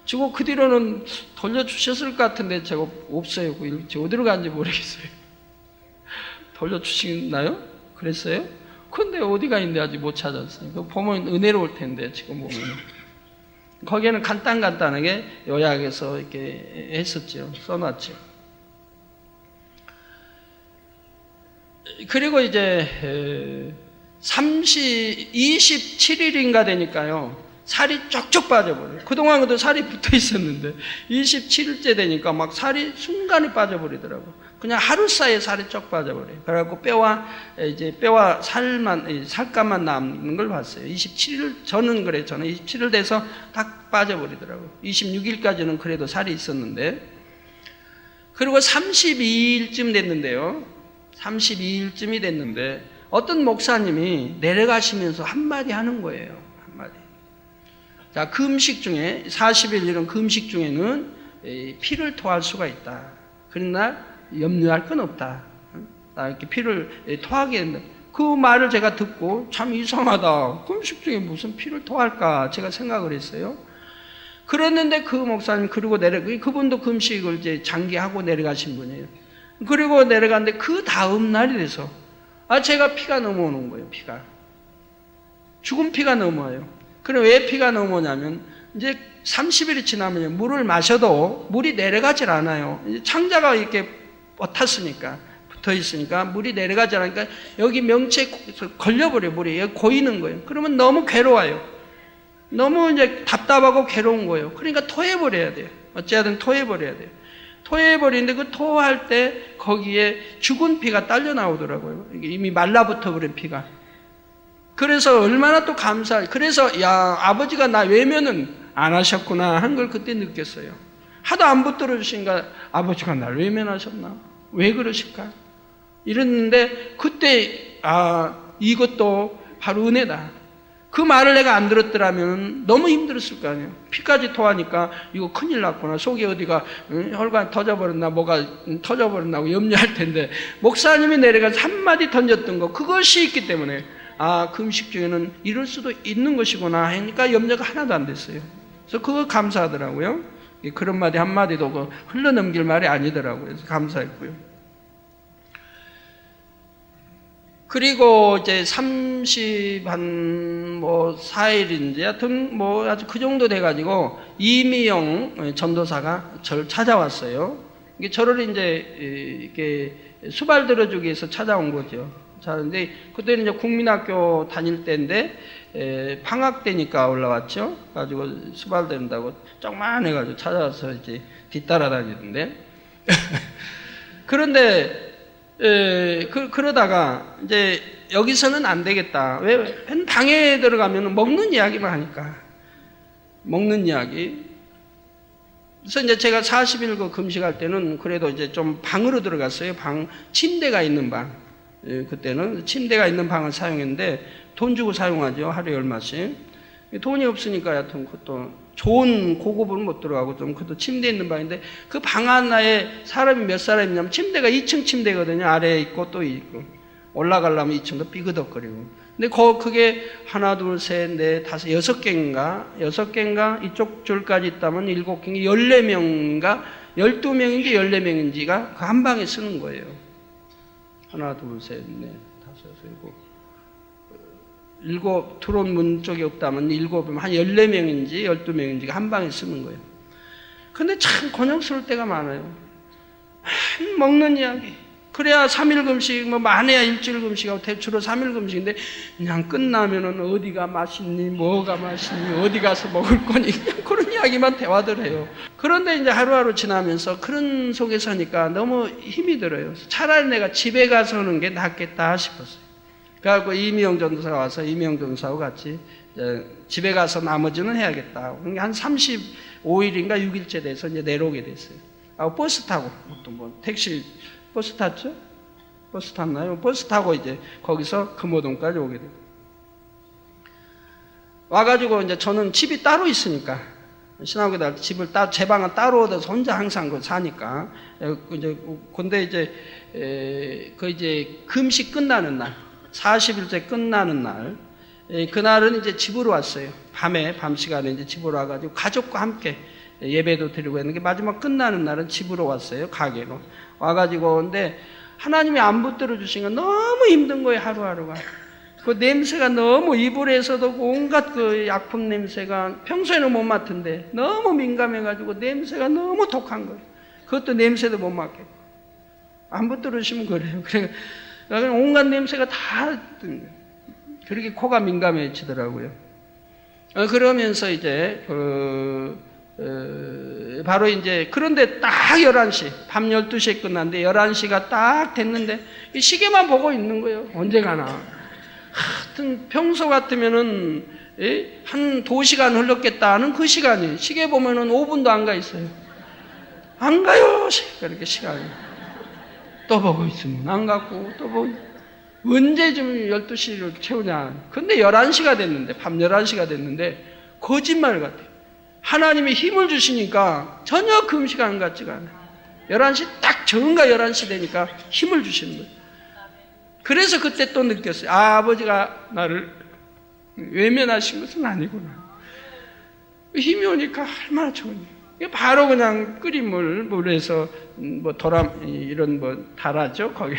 주고 그 뒤로는 돌려주셨을 것 같은데 제가 없어요. 그 일기책 어디로 간지 모르겠어요. 돌려주시나요? 그랬어요? 근데 어디가 있는데 아직 못 찾았어요. 그 보면 은혜로울 텐데 지금 보면. 거기에는 간단하게 요약해서 이렇게 했었죠. 써놨죠. 그리고 이제 27일인가 되니까요. 살이 쪽쪽 빠져버려요. 그동안 그도 살이 붙어 있었는데 27일째 되니까 막 살이 순간에 빠져버리더라고요. 그냥 하루 사이에 살이 쭉 빠져버려요. 그래갖고 뼈와 살감만 남는 걸 봤어요. 27일, 저는 27일 돼서 딱 빠져버리더라고요. 26일까지는 그래도 살이 있었는데. 그리고 32일쯤 됐는데요. 32일쯤이 됐는데 어떤 목사님이 내려가시면서 한마디 하는 거예요. 한마디. 자, 금식 중에 40일 이런 금식 중에는 피를 토할 수가 있다. 그러나 염려할 건 없다. 이렇게 피를 토하게 된다. 그 말을 제가 듣고 참 이상하다. 금식 중에 무슨 피를 토할까 제가 생각을 했어요. 그랬는데 그 목사님 그리고 그분도 금식을 이제 장기하고 내려가신 분이에요. 그리고 내려갔는데 그 다음 날이 돼서 제가 피가 넘어오는 거예요. 피가 죽은 피가 넘어와요. 그럼 왜 피가 넘어오냐면 이제 30일이 지나면 물을 마셔도 물이 내려가질 않아요. 이제 창자가 이렇게 붙어 있으니까 물이 내려가지 않으니까 여기 명체에 걸려버려요. 물이 여기 고이는 거예요. 그러면 너무 괴로워요. 너무 이제 답답하고 괴로운 거예요. 그러니까 토해버려야 돼요. 어찌하든 토해버려야 돼요. 토해버리는데 그 토할 때 거기에 죽은 피가 딸려 나오더라고요. 이미 말라붙어 버린 피가. 그래서 얼마나 또 그래서 야, 아버지가 나 외면은 안 하셨구나 한 걸 그때 느꼈어요. 하도 안 붙들어 주시니까 아버지가 날 외면하셨나? 왜 그러실까? 이랬는데 그때 이것도 바로 은혜다. 그 말을 내가 안 들었더라면 너무 힘들었을 거 아니에요. 피까지 토하니까 이거 큰일 났구나. 속에 어디가 혈관 터져버렸나 뭐가 터져버렸나 염려할 텐데 목사님이 내려가서 한마디 던졌던 거 그것이 있기 때문에 금식 중에는 이럴 수도 있는 것이구나 하니까 염려가 하나도 안 됐어요. 그래서 그거 감사하더라고요. 그런 말이 한마디도 흘러넘길 말이 아니더라고요. 그래서 감사했고요. 그리고 이제 34일인지 하여튼 아주 그 정도 돼가지고 이미영 전도사가 저를 찾아왔어요. 저를 이제 이렇게 수발 들어주기 위해서 찾아온 거죠. 자, 근데 그때는 이제 국민학교 다닐 때인데 방학 때니까 올라왔죠. 가지고 수발 된다고 쪽만해가지고 찾아와서 이제 뒤따라 다니던데. 그런데 그러다가 이제 여기서는 안 되겠다. 왜? 방에 들어가면 먹는 이야기만 하니까. 먹는 이야기. 그래서 이제 제가 40일 그 금식할 때는 그래도 이제 좀 방으로 들어갔어요. 침대가 있는 방. 그때는 침대가 있는 방을 사용했는데 돈 주고 사용하죠. 하루에 얼마씩. 돈이 없으니까 여튼 그것도 좋은 고급은 못 들어가고 좀 그것도 침대 있는 방인데 그 방 하나에 사람이 몇 사람이냐면 침대가 2층 침대거든요. 아래에 있고 또 있고 올라가려면 2층도 삐그덕거리고 근데 그게 하나 둘 셋 넷 다섯 6개인가 이쪽 줄까지 있다면 7개인가 14명인가 12명인지 14명인지가 그 한 방에 쓰는 거예요. 하나 둘 셋 넷 다섯 일곱 트론 문 쪽에 없다면 한 14명인지 12명인지가 한 방에 쓰는 거예요. 근데 참 곤욕스러울 때가 많아요. 먹는 이야기. 그래야 3일 금식, 많아야 일주일 금식하고 주로 3일 금식인데 그냥 끝나면은 어디가 맛있니, 뭐가 맛있니, 어디 가서 먹을 거니 그런 이야기만 대화들 해요. 그런데 이제 하루하루 지나면서 그런 속에 서니까 너무 힘이 들어요. 차라리 내가 집에 가서 하는 게 낫겠다 싶었어요. 그래갖고 이미영 전도사가 와서 이미영 전도사하고 같이 집에 가서 나머지는 해야겠다. 한 35일인가 6일째 돼서 이제 내려오게 됐어요. 버스 타고 또 택시 버스 탔죠? 버스 탔나요? 버스 타고 이제 거기서 금호동까지 오게 돼요. 와가지고 이제 저는 집이 따로 있으니까 신학교다 집을 제 방은 따로 얻어서 혼자 항상 사니까 근데 이제 금식 끝나는 날 40일째 끝나는 날 그날은 이제 집으로 왔어요. 밤 시간에 이제 집으로 와가지고 가족과 함께 예배도 드리고 했는데 마지막 끝나는 날은 집으로 왔어요. 가게로. 와가지고 근데 하나님이 안 붙들어 주신 건 너무 힘든 거예요. 하루하루가. 그 냄새가 너무 이불에서도 온갖 그 약품 냄새가 평소에는 못 맡은데 너무 민감해가지고 냄새가 너무 독한 거예요. 그것도 냄새도 못 맡겠고. 안 붙들어 주시면 그래요. 그러니까 온갖 냄새가 다 그렇게 코가 민감해지더라고요. 그러면서 이제 바로 이제 그런데 딱 11시 밤 12시에 끝났는데 11시가 딱 됐는데 시계만 보고 있는 거예요. 언제 가나. 하여튼 평소 같으면은 한 2시간 흘렀겠다 하는 그 시간이 시계 보면은 5분도 안 가 있어요. 안 가요. 그렇게 시간이. 또 보고 있으면 안 가고 또 보고 언제 좀 12시를 채우냐. 근데 11시가 됐는데 밤 11시가 됐는데 거짓말 같아요. 하나님이 힘을 주시니까 전혀 금시간 같지가 않아요. 11시 딱 정가 11시 되니까 힘을 주시는 거예요. 그래서 그때 또 느꼈어요. 아버지가 나를 외면하신 것은 아니구나. 힘이 오니까 얼마나 좋으냐. 바로 그냥 끓인 물에서 뭐 이런 달아죠. 거기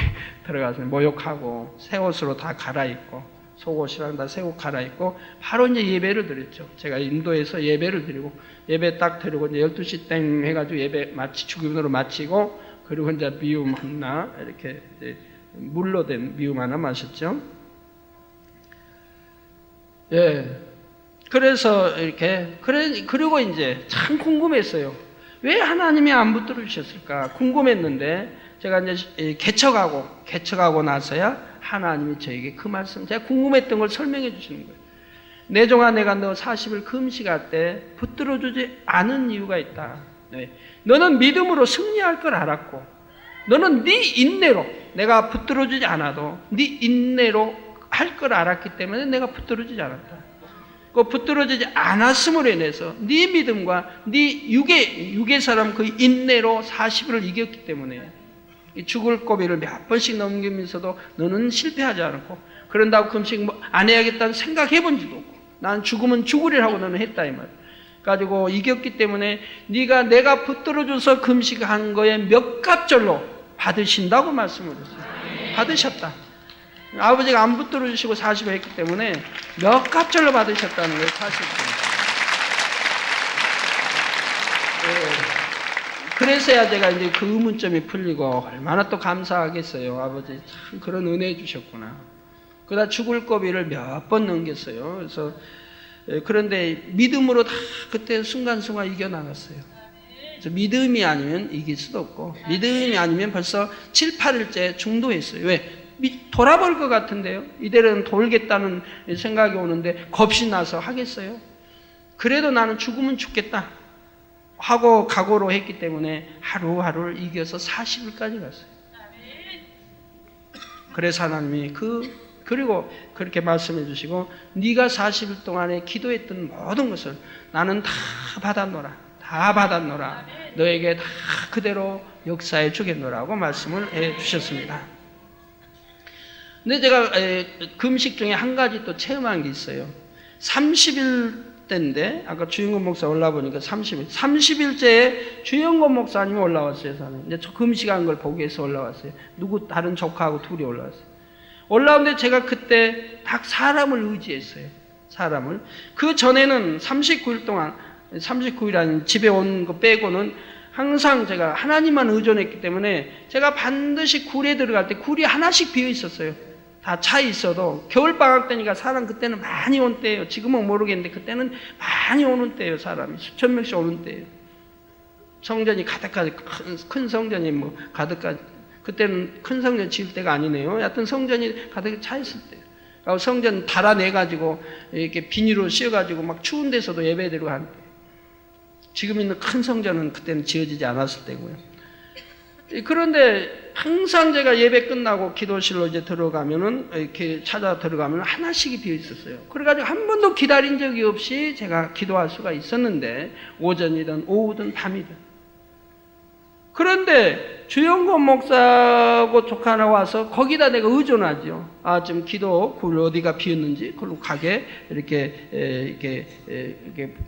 들어가서 목욕하고 새 옷으로 다 갈아입고 속옷이랑 다 새 옷 갈아입고 바로 이제 예배를 드렸죠. 제가 인도에서 예배를 드리고 예배 딱 드리고 이제 12시 땡 해가지고 예배 주기문으로 마치고 그리고 이제 미움 하나 이렇게 이제 물로 된 미움 하나 마셨죠. 예. 그래서 이렇게 그리고 이제 참 궁금했어요. 왜 하나님이 안 붙들어 주셨을까 궁금했는데 제가 이제 개척하고 나서야 하나님이 저에게 그 말씀 제가 궁금했던 걸 설명해 주시는 거예요. 내 종아 내가 너 40일 금식할 때 붙들어 주지 않은 이유가 있다. 네. 너는 믿음으로 승리할 걸 알았고 너는 네 인내로 내가 붙들어 주지 않아도 네 인내로 할 걸 알았기 때문에 내가 붙들어 주지 않았다. 그 붙들어지지 않았음으로 인해서 네 믿음과 네 육의 사람 그 인내로 40일을 이겼기 때문에 죽을 고비를 몇 번씩 넘기면서도 너는 실패하지 않았고 그런다고 금식 안 해야겠다는 생각해 본 적도 없고 난 죽으면 죽으리라고 너는 했다 이 말 가지고 이겼기 때문에 네가 내가 붙들어줘서 금식한 거에 몇 갑절로 받으신다고 말씀을 했어요. 받으셨다. 아버지가 안 붙들어 주시고 40을 했기 때문에 몇 갑절로 받으셨다는 걸 사실입니다. 그래서야 제가 이제 그 의문점이 풀리고 얼마나 또 감사하겠어요. 아버지 참 그런 은혜 주셨구나. 그러다 죽을 고비를 몇 번 넘겼어요. 그래서 그런데 믿음으로 다 그때 순간순간 이겨나갔어요. 그래서 믿음이 아니면 이길 수도 없고 믿음이 아니면 벌써 7, 8일째 중도했어요. 왜? 돌아볼 것 같은데요. 이대로는 돌겠다는 생각이 오는데 겁이 나서 하겠어요. 그래도 나는 죽으면 죽겠다 하고 각오로 했기 때문에 하루하루를 이겨서 40일까지 갔어요. 그래서 하나님이 그리고 그렇게 말씀해 주시고 네가 40일 동안에 기도했던 모든 것을 나는 다 받았노라. 너에게 다 그대로 역사해 주겠노라고 말씀을 해 주셨습니다. 근데 제가 금식 중에 한 가지 또 체험한 게 있어요. 30일 때인데 아까 주영건 목사 올라보니까 30일째에 주영건 목사님이 올라왔어요. 이제 저 금식한 걸 보기 위해서 올라왔어요. 다른 조카하고 둘이 올라왔어요. 올라오는데 제가 그때 딱 사람을 의지했어요. 사람을. 그 전에는 39일 동안 39일 아닌 집에 온 거 빼고는 항상 제가 하나님만 의존했기 때문에 제가 반드시 굴에 들어갈 때 굴이 하나씩 비어 있었어요. 다 차 있어도 겨울방학 때니까 사람 그때는 많이 온 때예요. 지금은 모르겠는데 그때는 많이 오는 때예요. 사람이 수천 명씩 오는 때예요. 성전이 가득하지 큰 성전이 뭐 가득하지 그때는 큰 성전 지을 때가 아니네요. 하여튼 성전이 가득 차 있을 때예요. 성전 달아내가지고 이렇게 비닐로 씌워가지고 막 추운 데서도 예배드리고 하는 때. 지금 있는 큰 성전은 그때는 지어지지 않았을 때고요. 그런데 항상 제가 예배 끝나고 기도실로 이제 들어가면은 이렇게 찾아 들어가면 하나씩이 비어 있었어요. 그래가지고 한 번도 기다린 적이 없이 제가 기도할 수가 있었는데 오전이든 오후든 밤이든 그런데 주영권 목사하고 조카 하나 와서 거기다 내가 의존하죠. 아, 지금 기도 굴 어디가 비었는지 그걸로 가게 이렇게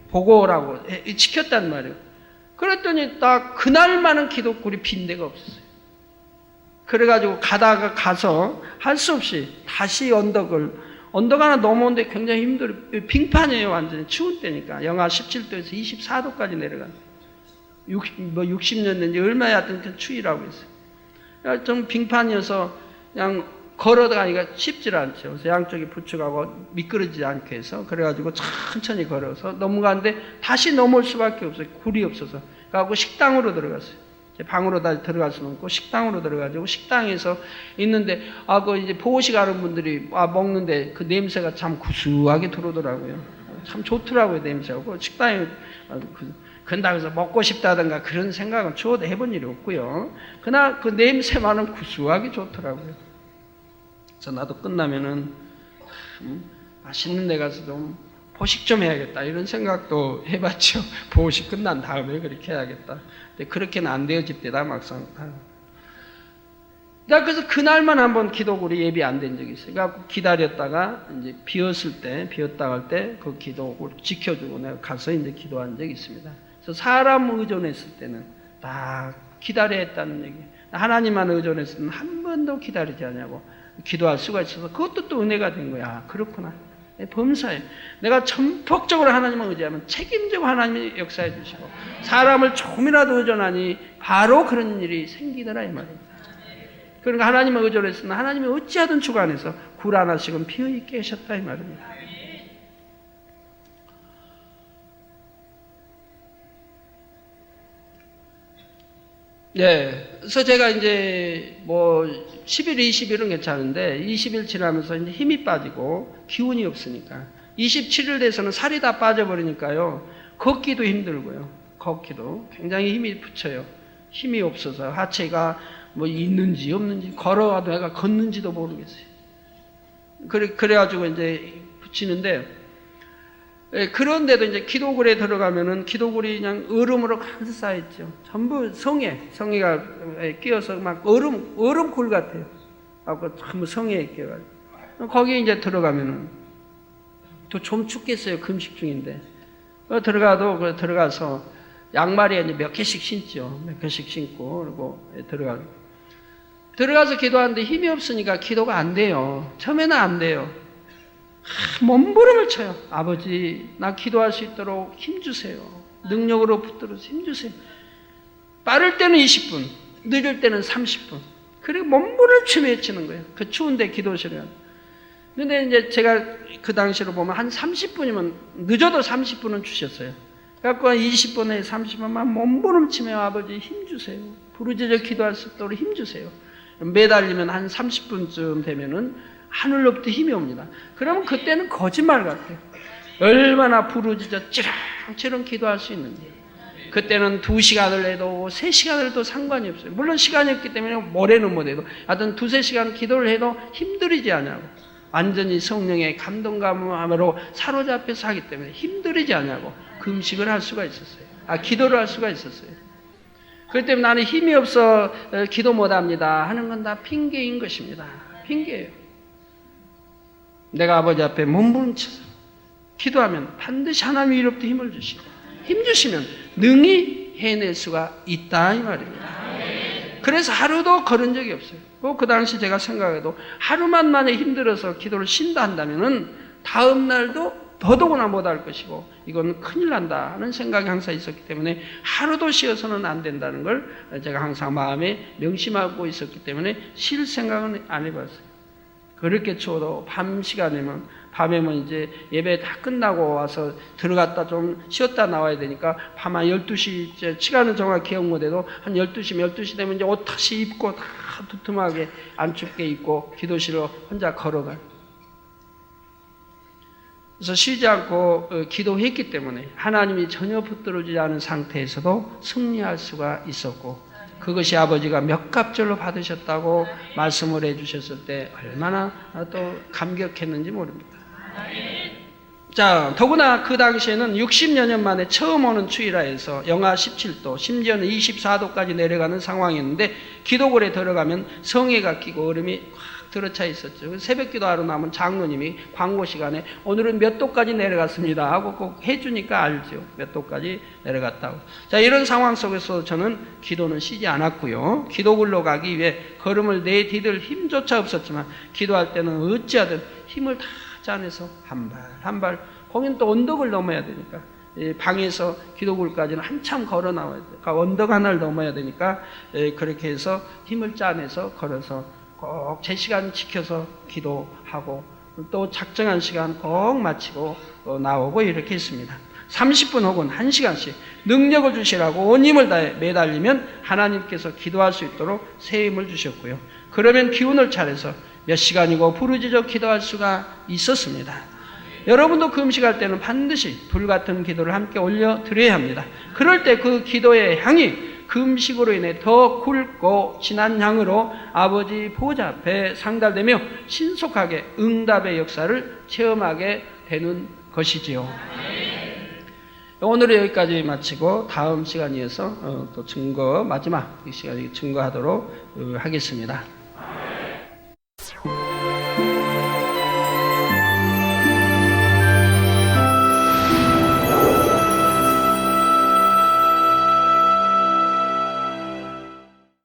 보고 오라고 시켰단 말이에요. 그랬더니 딱 그날만은 기도굴이 빈 데가 없었어요. 그래가지고 가서 할 수 없이 다시 언덕 하나 넘어오는데 굉장히 힘들어요. 빙판이에요. 완전히 추운 때니까. 영하 17도에서 24도까지 내려가요. 60년 된지 얼마였던 그 추위라고 했어요. 좀 빙판이어서 그냥 걸어가기가 쉽지 않죠. 그래서 양쪽에 부축하고 미끄러지지 않게 해서 그래가지고 천천히 걸어서 넘어가는데 다시 넘어올 수밖에 없어요. 굴이 없어서. 그래갖고 식당으로 들어갔어요. 방으로 다 들어갈 수는 없고 식당으로 들어가지고 식당에서 있는데 그 이제 보호식 하는 분들이 먹는데 그 냄새가 참 구수하게 들어오더라고요. 참 좋더라고요, 냄새가. 식당에 근다고 해서 먹고 싶다든가 그런 생각은 추워도 해본 일이 없고요. 그러나 그 냄새만은 구수하게 좋더라고요. 그래서 나도 끝나면은 맛있는 데 가서 좀 보식 좀 해야겠다 이런 생각도 해봤죠. 보식 끝난 다음에 그렇게 해야겠다. 근데 그렇게는 안 되어집니다, 막상. 그래서 그날만 한번 기도굴이 예비 안 된 적이 있어요. 그래서 기다렸다가 이제 비었다 할 때 그 기도굴 지켜주고 내가 가서 이제 기도한 적이 있습니다. 그래서 사람 의존했을 때는 다 기다려야 했다는 얘기. 하나님만 의존했을 때는 한 번도 기다리지 않냐고 기도할 수가 있어서 그것도 또 은혜가 된 거야. 그렇구나. 범사에 내가 전폭적으로 하나님을 의지하면 책임지고 하나님이 역사해 주시고 사람을 조금이라도 의존하니 바로 그런 일이 생기더라 이 말입니다. 그러니까 하나님을 의존했으면 하나님이 어찌하든 주관해서 굴 하나씩은 비어있게 하셨다 이 말입니다. 네, 그래서 제가 이제 10일, 20일은 괜찮은데 20일 지나면서 이제 힘이 빠지고 기운이 없으니까 27일 돼서는 살이 다 빠져버리니까요. 걷기도 힘들고요. 걷기도 굉장히 힘이 붙여요. 힘이 없어서 하체가 있는지 없는지 걸어가도 내가 걷는지도 모르겠어요. 그래가지고 이제 붙이는데 그런데도 이제 기도굴에 들어가면은 기도굴이 그냥 얼음으로 가득 쌓여있죠. 전부 성에가 끼어서 막 얼음굴 같아요. 전부 성에 끼어가지고. 거기 이제 들어가면은 또 좀 춥겠어요. 금식 중인데. 들어가서 양말에 이제 몇 개씩 신죠. 몇 개씩 신고, 그리고 들어가서 기도하는데 힘이 없으니까 기도가 안 돼요. 처음에는 안 돼요. 몸부림을 쳐요. 아버지, 나 기도할 수 있도록 힘주세요. 능력으로 붙들어서 힘주세요. 빠를 때는 20분, 늦을 때는 30분. 그리고 몸부림을 치며 외치는 거예요. 그 추운데 기도실에. 근데 이제 제가 그 당시로 보면 한 30분이면, 늦어도 30분은 주셨어요. 그래갖고 20분에 30분만 몸부림 치며 아버지 힘주세요. 부르짖어 기도할 수 있도록 힘주세요. 매달리면 한 30분쯤 되면은 하늘로부터 힘이 옵니다. 그러면 그때는 거짓말 같아요. 얼마나 부르짖어 찌렁찌렁 기도할 수 있는지. 그때는 2시간을 해도 3시간을 해도 상관이 없어요. 물론 시간이 없기 때문에 모레는 못해도 하여튼 2-3시간 기도를 해도 힘들이지 않냐고. 완전히 성령의 감동감으로 사로잡혀서 하기 때문에 힘들이지 않냐고 금식을 할 수가 있었어요. 기도를 할 수가 있었어요. 그렇기 때문에 나는 힘이 없어 기도 못합니다 하는 건 다 핑계인 것입니다. 핑계예요. 내가 아버지 앞에 몸부림쳐서 기도하면 반드시 하나님이 이로부터 힘을 주시고 힘 주시면 능히 해낼 수가 있다 이 말입니다. 그래서 하루도 걸은 적이 없어요. 그 당시 제가 생각해도 하루만 만에 힘들어서 기도를 쉰다 한다면은 다음 날도 더더구나 못할 것이고 이건 큰일 난다 하는 생각이 항상 있었기 때문에 하루도 쉬어서는 안 된다는 걸 제가 항상 마음에 명심하고 있었기 때문에 쉴 생각은 안 해봤어요. 그렇게 추워도 밤에면 이제 예배 다 끝나고 와서 들어갔다 좀 쉬었다 나와야 되니까 밤 한 12시, 시간은 정확히 기억 못해도 한 12시 되면 이제 옷 다시 입고 다 두툼하게 안 춥게 입고 기도실로 혼자 걸어가요. 그래서 쉬지 않고 기도했기 때문에 하나님이 전혀 붙들어지지 않은 상태에서도 승리할 수가 있었고 그것이 아버지가 몇 갑절로 받으셨다고 말씀을 해주셨을 때 얼마나 또 감격했는지 모릅니다. 자, 더구나 그 당시에는 60여 년 만에 처음 오는 추위라 해서 영하 17도, 심지어는 24도까지 내려가는 상황이었는데 기도굴에 들어가면 성에가 끼고 얼음이 확 들어차 있었죠. 새벽 기도하러 나면 장로님이 광고 시간에 오늘은 몇 도까지 내려갔습니다 하고 꼭 해주니까 알죠. 몇 도까지 내려갔다고. 자, 이런 상황 속에서 저는 기도는 쉬지 않았고요. 기도굴로 가기 위해 걸음을 내디딜 힘조차 없었지만 기도할 때는 어찌하든 힘을 다 짜내서 한 발, 거긴 또 언덕을 넘어야 되니까 방에서 기도굴까지는 한참 걸어 나와야 돼. 언덕 하나를 넘어야 되니까 그렇게 해서 힘을 짜내서 걸어서 꼭 제 시간 지켜서 기도하고 또 작정한 시간 꼭 마치고 나오고 이렇게 했습니다. 30분 혹은 1시간씩 능력을 주시라고 온 힘을 다해 매달리면 하나님께서 기도할 수 있도록 새 힘을 주셨고요. 그러면 기운을 차려서 몇 시간이고 부르짖어 기도할 수가 있었습니다. 여러분도 금식할 때는 반드시 불같은 기도를 함께 올려드려야 합니다. 그럴 때 그 기도의 향이 금식으로 인해 더 굵고 진한 향으로 아버지 보좌 앞에 상달되며 신속하게 응답의 역사를 체험하게 되는 것이지요. 오늘은 여기까지 마치고 다음 시간에 이어서 또 마지막 이 시간에 증거하도록 하겠습니다.